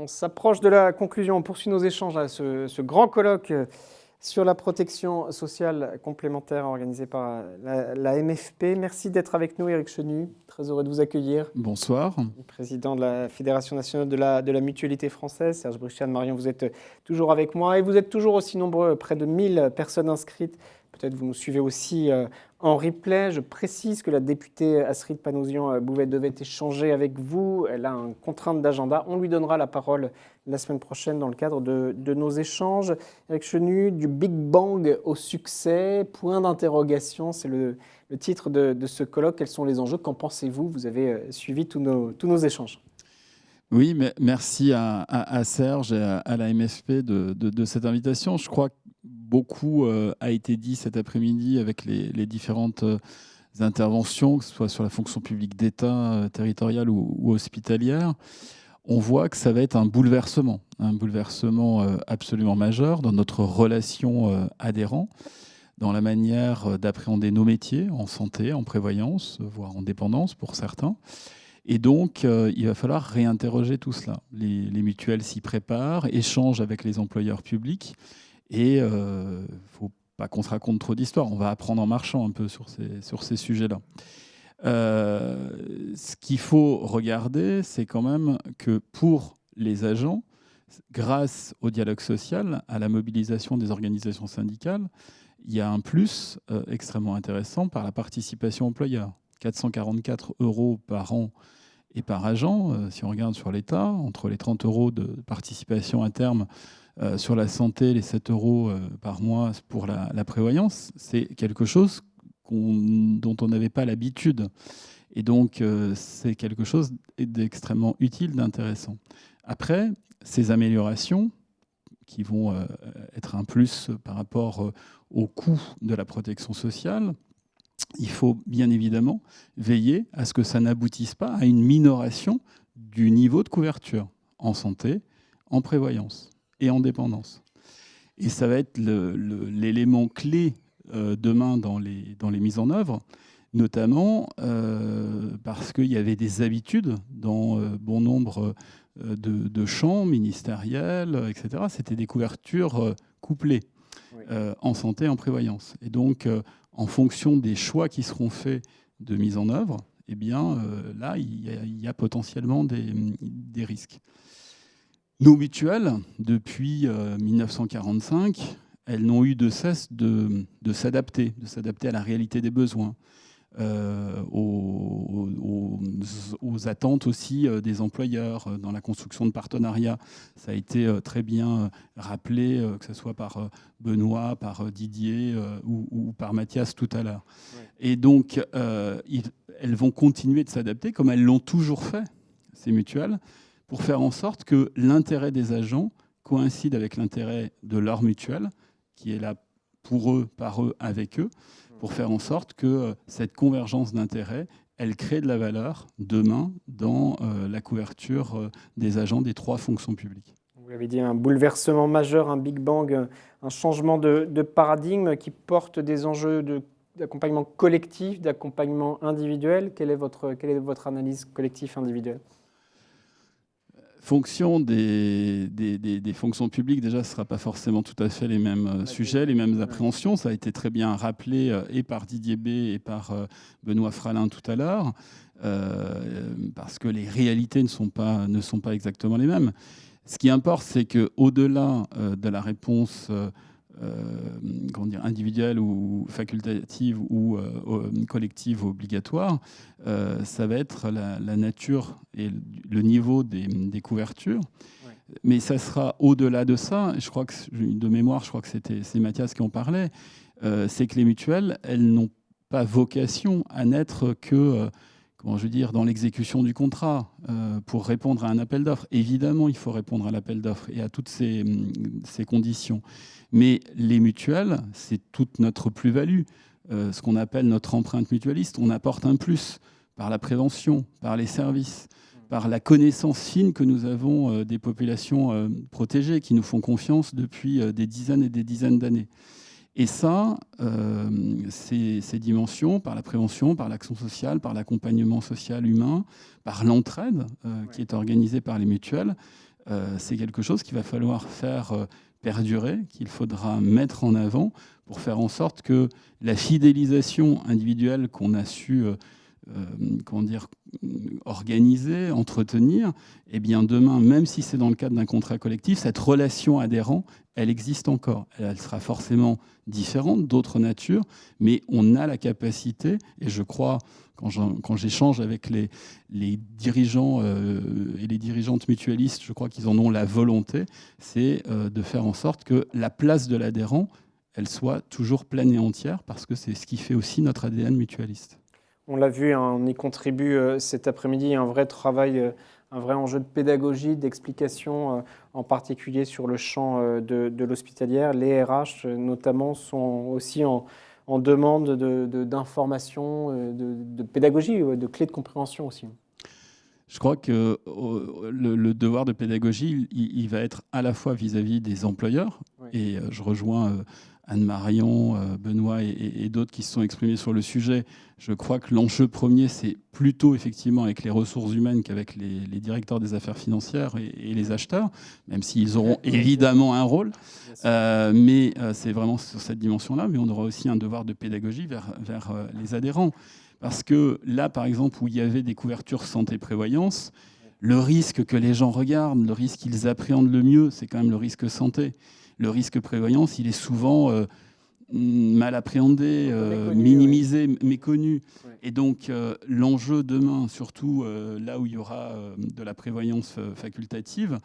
On s'approche de la conclusion, on poursuit nos échanges à ce grand colloque sur la protection sociale complémentaire organisé par la MFP. Merci d'être avec nous, Éric Chenu. Très heureux de vous accueillir. Bonsoir. Président de la Fédération nationale de la mutualité française. Serge Bruchian, Marion, vous êtes toujours avec moi et vous êtes toujours aussi nombreux, près de 1000 personnes inscrites. Peut-être vous nous suivez aussi en replay. Je précise que la députée Astrid Panosyan-Bouvet devait échanger avec vous. Elle a une contrainte d'agenda. On lui donnera la parole la semaine prochaine dans le cadre de nos échanges. Éric Chenu, du Big Bang au succès, point d'interrogation, c'est le titre de ce colloque. Quels sont les enjeux? Qu'en pensez-vous? Vous avez suivi tous nos échanges. Oui, mais merci à Serge et à la MFP de cette invitation. Je crois que beaucoup a été dit cet après-midi avec les différentes interventions, que ce soit sur la fonction publique d'État, territoriale ou hospitalière. On voit que ça va être un bouleversement absolument majeur dans notre relation adhérent, dans la manière d'appréhender nos métiers en santé, en prévoyance, voire en dépendance pour certains. Et donc, il va falloir réinterroger tout cela. Les mutuelles s'y préparent, échangent avec les employeurs publics. Et il ne faut pas qu'on se raconte trop d'histoires. On va apprendre en marchant un peu sur ces sujets-là. Ce qu'il faut regarder, c'est quand même que pour les agents, grâce au dialogue social, à la mobilisation des organisations syndicales, il y a un plus extrêmement intéressant par la participation employeur. 444 € par an et par agent, si on regarde sur l'État, entre les 30 € de participation à terme sur la santé, les 7 € par mois pour la prévoyance, c'est quelque chose dont on n'avait pas l'habitude. Et donc, c'est quelque chose d'extrêmement utile, d'intéressant. Après, ces améliorations qui vont être un plus par rapport au coût de la protection sociale, il faut bien évidemment veiller à ce que ça n'aboutisse pas à une minoration du niveau de couverture en santé, en prévoyance et en dépendance. Et ça va être l'élément clé demain dans les mises en œuvre, notamment parce qu'il y avait des habitudes dans bon nombre de champs ministériels, etc. C'était des couvertures couplées en santé et en prévoyance. Et donc, en fonction des choix qui seront faits de mise en œuvre, eh bien, là, il y a potentiellement des risques. Nos mutuelles, depuis 1945, elles n'ont eu de cesse de s'adapter à la réalité des besoins, aux attentes aussi des employeurs dans la construction de partenariats. Ça a été très bien rappelé, que ce soit par Benoît, par Didier ou par Mathias tout à l'heure. Ouais. Et donc, elles vont continuer de s'adapter comme elles l'ont toujours fait, ces mutuelles, pour faire en sorte que l'intérêt des agents coïncide avec l'intérêt de leur mutuelle, qui est là pour eux, par eux, avec eux, pour faire en sorte que cette convergence d'intérêts, elle crée de la valeur demain dans la couverture des agents des 3 fonctions publiques. Vous l'avez dit, un bouleversement majeur, un Big Bang, un changement de paradigme qui porte des enjeux d'accompagnement collectif, d'accompagnement individuel. Quelle est votre analyse collective individuelle ? Fonction des fonctions publiques, déjà, ce ne sera pas forcément tout à fait les mêmes sujets, les mêmes appréhensions. Ça a été très bien rappelé et par Didier B et par Benoît Fralin tout à l'heure, parce que les réalités ne sont pas exactement les mêmes. Ce qui importe, c'est qu'au-delà de la réponse individuelle ou facultative ou collective obligatoire, ça va être la nature et le niveau des couvertures. Ouais. Mais ça sera au-delà de ça, je crois que, de mémoire, je crois que c'est Mathias qui en parlait, c'est que les mutuelles, elles n'ont pas vocation à n'être que dans l'exécution du contrat, pour répondre à un appel d'offres. Évidemment, il faut répondre à l'appel d'offres et à toutes ces conditions. Mais les mutuelles, c'est toute notre plus-value, ce qu'on appelle notre empreinte mutualiste. On apporte un plus par la prévention, par les services, par la connaissance fine que nous avons des populations protégées qui nous font confiance depuis des dizaines et des dizaines d'années. Et ça, ces dimensions, par la prévention, par l'action sociale, par l'accompagnement social humain, par l'entraide qui est organisée par les mutuelles, c'est quelque chose qu'il va falloir faire perdurer, qu'il faudra mettre en avant pour faire en sorte que la fidélisation individuelle qu'on a su organiser, entretenir, eh bien demain, même si c'est dans le cadre d'un contrat collectif, cette relation adhérent, elle existe encore. Elle sera forcément différente, d'autres natures, mais on a la capacité, et je crois, quand j'échange avec les dirigeants et les dirigeantes mutualistes, je crois qu'ils en ont la volonté, c'est de faire en sorte que la place de l'adhérent, elle soit toujours pleine et entière, parce que c'est ce qui fait aussi notre ADN mutualiste. On l'a vu, hein, on y contribue cet après-midi, un vrai travail, un vrai enjeu de pédagogie, d'explication, en particulier sur le champ de l'hospitalière. Les RH, notamment, sont aussi en demande d'informations, de pédagogie, de clés de compréhension aussi. Je crois que le devoir de pédagogie, il va être à la fois vis-à-vis des employeurs, oui. Et je rejoins Anne-Marion, Benoît et d'autres qui se sont exprimés sur le sujet. Je crois que l'enjeu premier, c'est plutôt effectivement avec les ressources humaines qu'avec les directeurs des affaires financières et les acheteurs, même s'ils auront évidemment un rôle. Mais c'est vraiment sur cette dimension-là. Mais on aura aussi un devoir de pédagogie vers les adhérents. Parce que là, par exemple, où il y avait des couvertures santé-prévoyance, le risque que les gens regardent, le risque qu'ils appréhendent le mieux, c'est quand même le risque santé. Le risque prévoyance, il est souvent mal appréhendé, minimisé, oui. Méconnu. Oui. Et donc, l'enjeu demain, surtout là où il y aura de la prévoyance facultative,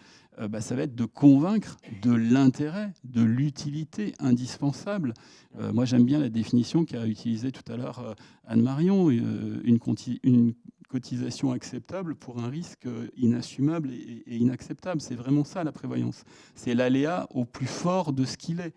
ça va être de convaincre de l'intérêt, de l'utilité indispensable. Moi, j'aime bien la définition qu'a utilisée tout à l'heure Anne-Marion, une cotisation acceptable pour un risque inassumable et inacceptable. C'est vraiment ça, la prévoyance. C'est l'aléa au plus fort de ce qu'il est.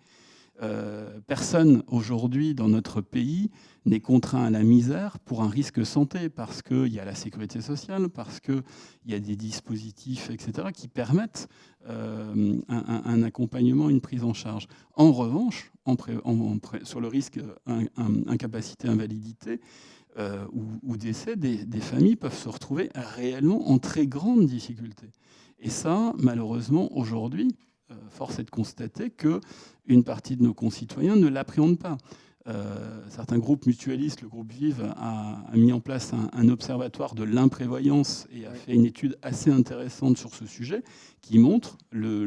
Personne aujourd'hui dans notre pays n'est contraint à la misère pour un risque santé, parce qu'il y a la sécurité sociale, parce qu'il y a des dispositifs, etc., qui permettent un accompagnement, une prise en charge. En revanche, sur le risque incapacité, invalidité, ou décès, des familles peuvent se retrouver réellement en très grande difficulté. Et ça, malheureusement, aujourd'hui, force est de constater qu'une partie de nos concitoyens ne l'appréhendent pas. Certains groupes mutualistes, le groupe Vive, a mis en place un observatoire de l'imprévoyance et a fait une étude assez intéressante sur ce sujet qui montre le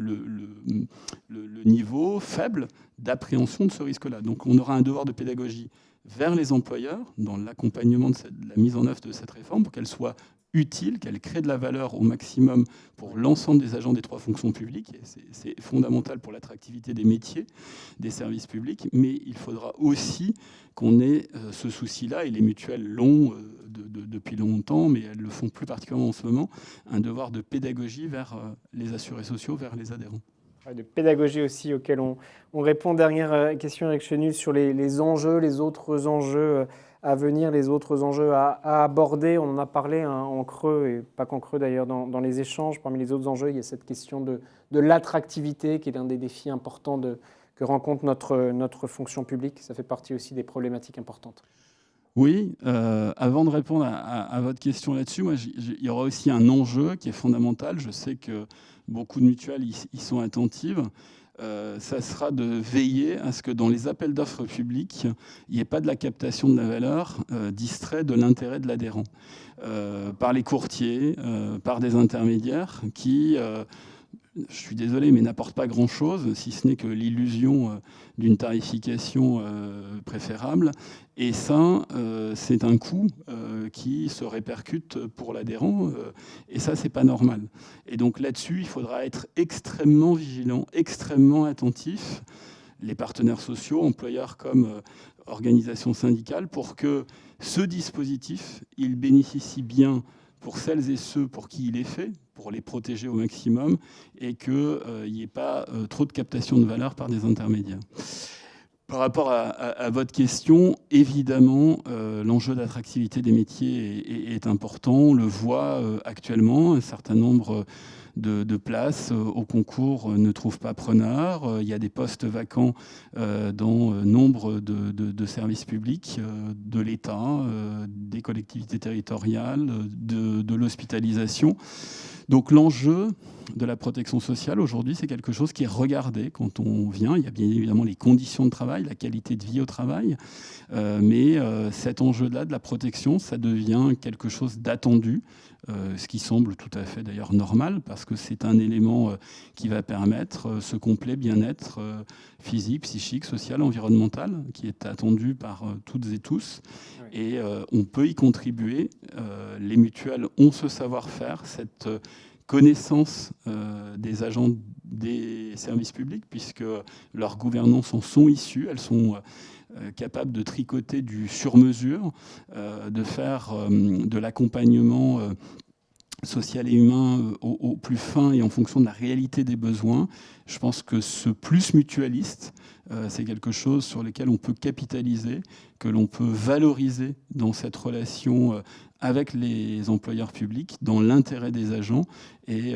niveau faible d'appréhension de ce risque-là. Donc on aura un devoir de pédagogie vers les employeurs dans l'accompagnement de la mise en œuvre de cette réforme pour qu'elle soit utile, qu'elle crée de la valeur au maximum pour l'ensemble des agents des trois fonctions publiques. Et c'est fondamental pour l'attractivité des métiers, des services publics, mais il faudra aussi qu'on ait ce souci-là, et les mutuelles l'ont depuis longtemps, mais elles le font plus particulièrement en ce moment, un devoir de pédagogie vers les assurés sociaux, vers les adhérents. De pédagogie aussi auquel on répond. Dernière question, Eric Chenul, sur les enjeux, les autres enjeux à venir, les autres enjeux à aborder. On en a parlé en creux, et pas qu'en creux d'ailleurs, dans les échanges. Parmi les autres enjeux, il y a cette question de l'attractivité, qui est l'un des défis importants que rencontre notre fonction publique. Ça fait partie aussi des problématiques importantes. Oui, avant de répondre à votre question là-dessus, il y aura aussi un enjeu qui est fondamental. Je sais que beaucoup de mutuelles y sont attentives. Ça sera de veiller à ce que dans les appels d'offres publics, il n'y ait pas de la captation de la valeur distrait de l'intérêt de l'adhérent par les courtiers, par des intermédiaires qui... je suis désolé, mais n'apporte pas grand-chose, si ce n'est que l'illusion d'une tarification préférable. Et ça, c'est un coût qui se répercute pour l'adhérent, et ça, c'est pas normal. Et donc là-dessus, il faudra être extrêmement vigilant, extrêmement attentif, les partenaires sociaux, employeurs comme organisations syndicales, pour que ce dispositif, il bénéficie bien pour celles et ceux pour qui il est fait, pour les protéger au maximum, et qu'il n'y ait pas trop de captation de valeur par des intermédiaires. Par rapport à votre question, évidemment, l'enjeu d'attractivité des métiers est important. On le voit actuellement, un certain nombre de places au concours ne trouvent pas preneur. Il y a des postes vacants dans nombre de services publics, de l'État, des collectivités territoriales, de l'hospitalisation. Donc l'enjeu de la protection sociale aujourd'hui, c'est quelque chose qui est regardé quand on vient. Il y a bien évidemment les conditions de travail, la qualité de vie au travail, mais cet enjeu-là de la protection, ça devient quelque chose d'attendu, ce qui semble tout à fait d'ailleurs normal, parce que c'est un élément qui va permettre ce complet bien-être physique, psychique, social, environnemental, qui est attendu par toutes et tous. Oui. Et on peut y contribuer. Les mutuelles ont ce savoir-faire, cette connaissance des agents des services publics, puisque leurs gouvernances en sont issues. Elles sont capables de tricoter du sur-mesure, de faire de l'accompagnement social et humain au plus fin et en fonction de la réalité des besoins. Je pense que ce plus mutualiste, c'est quelque chose sur lequel on peut capitaliser, que l'on peut valoriser dans cette relation avec les employeurs publics, dans l'intérêt des agents. Et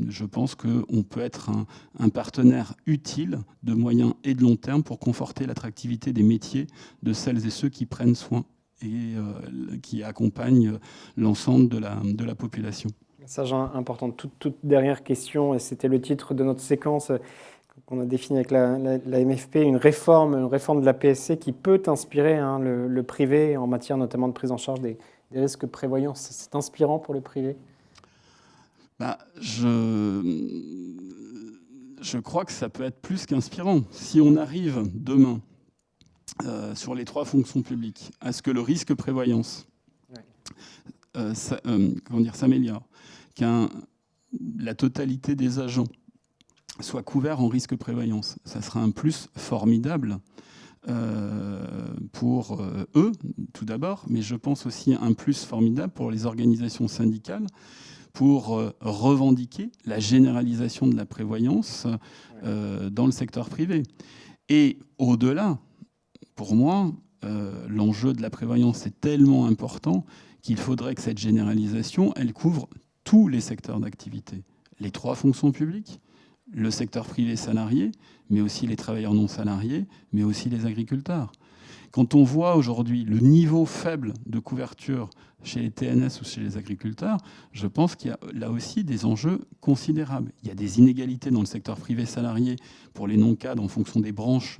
je pense qu'on peut être un partenaire utile de moyen et de long terme pour conforter l'attractivité des métiers de celles et ceux qui prennent soin et qui accompagnent l'ensemble de la population. Message important. Toute dernière question, et c'était le titre de notre séquence qu'on a définie avec la MFP, une réforme de la PSC qui peut inspirer le privé en matière notamment de prise en charge des risques prévoyants. C'est inspirant pour le privé ? Je crois que ça peut être plus qu'inspirant. Si on arrive demain sur les 3 fonctions publiques, à ce que le risque prévoyance s'améliore, la totalité des agents soit couvert en risque prévoyance, ça sera un plus formidable pour eux, tout d'abord, mais je pense aussi un plus formidable pour les organisations syndicales, pour revendiquer la généralisation de la prévoyance dans le secteur privé. Et au-delà, pour moi, l'enjeu de la prévoyance est tellement important qu'il faudrait que cette généralisation, elle couvre tous les secteurs d'activité. Les 3 fonctions publiques, le secteur privé salarié, mais aussi les travailleurs non salariés, mais aussi les agriculteurs. Quand on voit aujourd'hui le niveau faible de couverture chez les TNS ou chez les agriculteurs, je pense qu'il y a là aussi des enjeux considérables. Il y a des inégalités dans le secteur privé salarié pour les non-cadres en fonction des branches.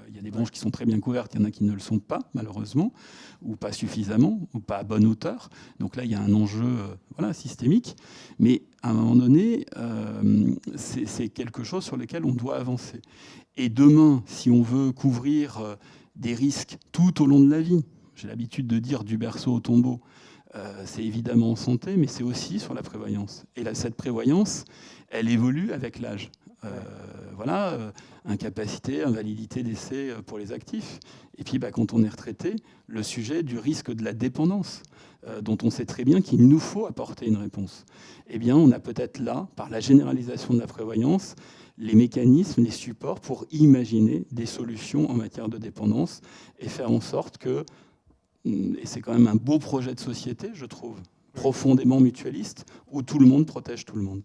Il y a des branches qui sont très bien couvertes, il y en a qui ne le sont pas, malheureusement, ou pas suffisamment, ou pas à bonne hauteur. Donc là, il y a un enjeu systémique. Mais à un moment donné, c'est quelque chose sur lequel on doit avancer. Et demain, si on veut couvrir des risques tout au long de la vie, j'ai l'habitude de dire du berceau au tombeau, c'est évidemment en santé, mais c'est aussi sur la prévoyance. Et là, cette prévoyance, elle évolue avec l'âge. Incapacité, invalidité d'essai pour les actifs. Et puis, quand on est retraité, le sujet du risque de la dépendance, dont on sait très bien qu'il nous faut apporter une réponse. Eh bien, on a peut-être là, par la généralisation de la prévoyance, les mécanismes, les supports pour imaginer des solutions en matière de dépendance et faire en sorte que, et c'est quand même un beau projet de société, je trouve, profondément mutualiste, où tout le monde protège tout le monde.